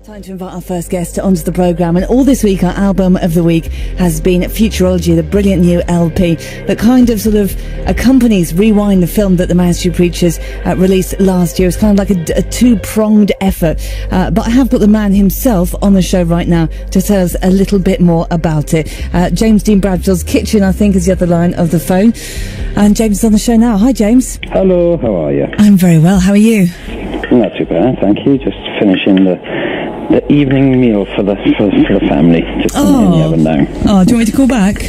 Time to invite our first guest onto the programme, and all this week our album of the week has been Futurology, the brilliant new LP that kind of sort of accompanies Rewind, the film that the MSPpedia released last year. It's kind of like a two-pronged effort, but I have got the man himself on the show right now to tell us a little bit more about it. James Dean Bradfield's Kitchen, I think, is the other line of the phone, and James is on the show now. Hi James. Hello, how are you? I'm very well, how are you? Not too bad, thank you. Just finishing the evening meal for the family. Just in the oven now. Oh, do you want me to call back?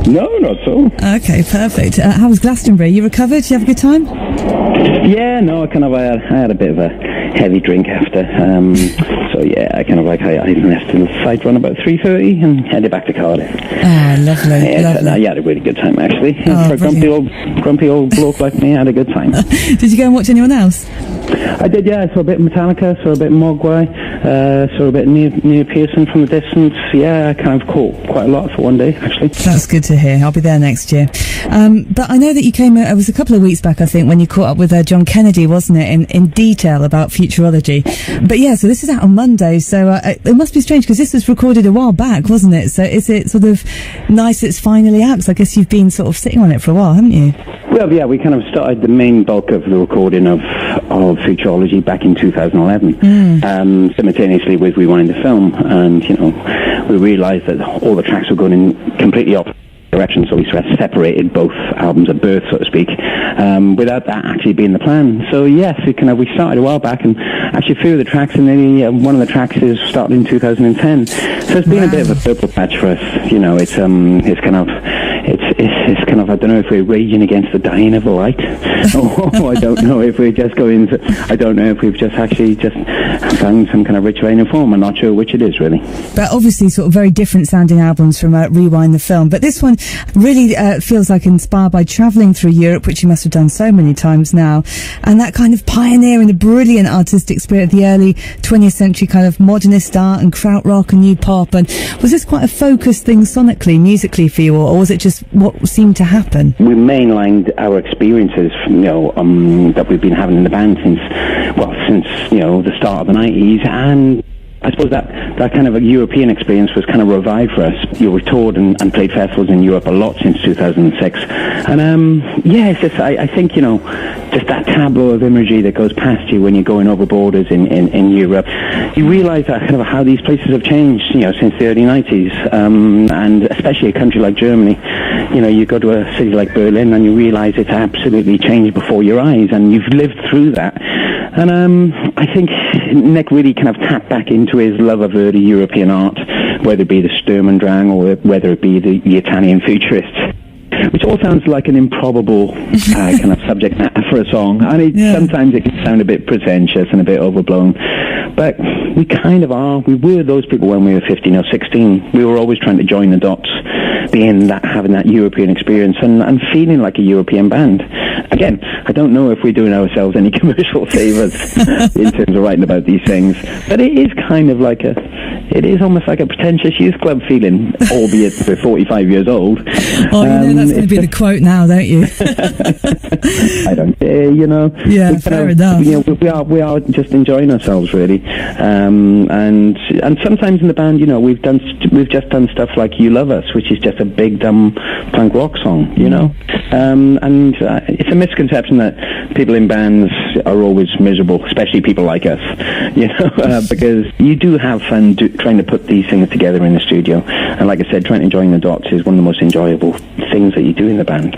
No, not so. Okay, perfect. How was Glastonbury? You recovered? Did you have a good time? Yeah, no, I had a bit of a heavy drink after. So yeah, I left in the site run about 3:30 and headed back to Cardiff. Oh, lovely. Yeah, lovely. I had a really good time actually. Oh, for a grumpy old bloke like me, I had a good time. Did you go and watch anyone else? I did, yeah. I saw a bit of Metallica, saw a bit of Mogwai, saw a bit of Neil Pearson from the distance. Yeah, I kind of caught quite a lot for one day, actually. That's good to hear. I'll be there next year. But I know that you came, it was a couple of weeks back, I think, when you caught up with John Kennedy, wasn't it, in detail about futurology. But yeah, so this is out on Monday, so it must be strange, because this was recorded a while back, wasn't it? So is it sort of nice it's finally out? 'Cause I guess you've been sort of sitting on it for a while, haven't you? Well, yeah, we kind of started the main bulk of the recording of futurology back in 2011, simultaneously with Rewind the film, and we realised that all the tracks were going in completely opposite direction, so we sort of separated both albums at birth, so to speak, without that actually being the plan. So yes, we started a while back, and actually a few of the tracks, and then one of the tracks is started in 2010. So it's been a bit of a purple patch for us. It's kind of I don't know if we're raging against the dying of the light, or I don't know if we're just going. I don't know if we've just found some kind of rich vein of form. I'm not sure which it is really. But obviously, sort of very different sounding albums from Rewind the film. But this one really feels like inspired by travelling through Europe, which you must have done so many times now, and that kind of pioneering the brilliant artistic spirit of the early 20th century kind of modernist art and krautrock and new pop. And was this quite a focused thing sonically, musically for you, or was it just what seemed to happen? We mainlined our experiences, that we've been having in the band since the start of the 90s, and I suppose that kind of a European experience was kind of revived for us. We've toured and played festivals in Europe a lot since 2006, and it's just I think just that tableau of imagery that goes past you when you're going over borders in Europe. You realise that kind of how these places have changed, since the early 90s, and especially a country like Germany. You go to a city like Berlin and you realise it's absolutely changed before your eyes, and you've lived through that. And I think Nick really kind of tapped back into his love of early European art, whether it be the Sturm und Drang or whether it be the Italian futurists, which all sounds like an improbable kind of subject matter for a song. Sometimes it can sound a bit pretentious and a bit overblown, but we kind of are. We were those people when we were 15 or 16. We were always trying to join the dots, having that European experience and feeling like a European band. Again, I don't know if we're doing ourselves any commercial favours in terms of writing about these things, but it is kind of like it is almost like a pretentious youth club feeling, albeit we're 45 years old. Oh, that's going to be the quote now, don't you? I don't care, Yeah, fair enough. We are just enjoying ourselves, really. And sometimes in the band, we've just done stuff like You Love Us, which is just a big, dumb punk rock song, and it's a misconception that people in bands are always miserable, especially people like us, because you do have fun trying to put these things together in the studio. And like I said, trying to join the dots is one of the most enjoyable things that you do in the band.